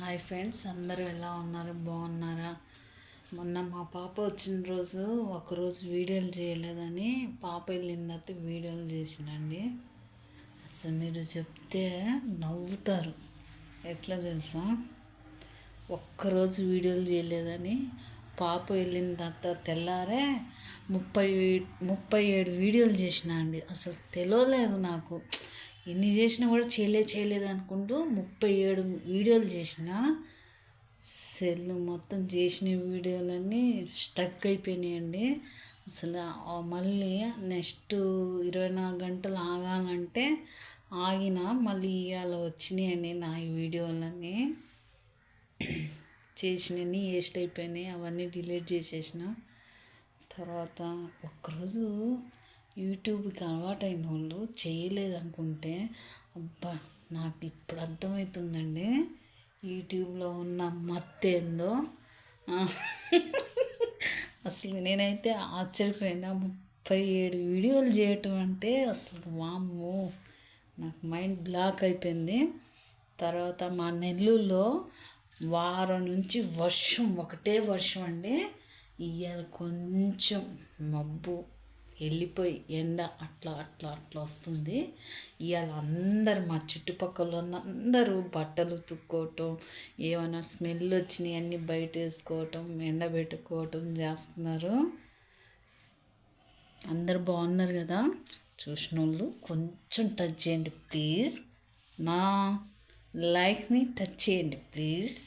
Hi friends, అందరూ ఎలా ఉన్నారు? బాగున్నారా? మొన్న మా పాప వచ్చిన రోజు ఒకరోజు వీడియోలు చేయలేదని పాప వెళ్ళిన తర్వాత వీడియోలు చేసినండి. అసలు మీరు చెప్తే నవ్వుతారు. ఎట్లా తెలుసా, ఒక్కరోజు వీడియోలు చేయలేదని పాప వెళ్ళిన తర్వాత తెల్లారే 37 వీడియోలు చేసిన అండి. అసలు తెలియలేదు నాకు. ఎన్ని చేసినా కూడా చేయలేదు అనుకుంటూ 37 వీడియోలు చేసిన. సెల్ మొత్తం చేసిన వీడియోలన్నీ స్టక్ అయిపోయినాయండి. అసలు మళ్ళీ నెక్స్ట్ 24 గంటలు ఆగాలంటే ఆగిన మళ్ళీ ఇవాళ వచ్చినాయండి నా ఈ వీడియోలన్నీ. చేసినవి వేస్ట్ అయిపోయినాయి, అవన్నీ డిలీట్ చేసేసిన. తర్వాత ఒక్కరోజు యూట్యూబ్కి అలవాటైన వాళ్ళు చేయలేదనుకుంటే, అబ్బా నాకు ఇప్పుడు అర్థమవుతుందండి యూట్యూబ్లో ఉన్న మత్తేందో. అసలు నేనైతే ఆశ్చర్యపోయినా. 37 వీడియోలు చేయటం అంటే అసలు వామ్మో, నాకు మైండ్ బ్లాక్ అయిపోయింది. తర్వాత మా నెల్లూరులో వారం నుంచి ఒకటే వర్షం అండి. ఇవాళ కొంచెం మబ్బు వెళ్ళిపోయి ఎండ అట్లా అట్లా అట్లా వస్తుంది. ఇవాళ అందరు మా చుట్టుపక్కల అందరూ బట్టలు ఉతుక్కోవటం, ఏమైనా స్మెల్ వచ్చినాయి అన్నీ బయట వేసుకోవటం, ఎండబెట్టుకోవటం చేస్తున్నారు. అందరు బాగున్నారు కదా? చూసిన వాళ్ళు కొంచెం టచ్ చేయండి ప్లీజ్. నా లైక్ని టచ్ చేయండి ప్లీజ్.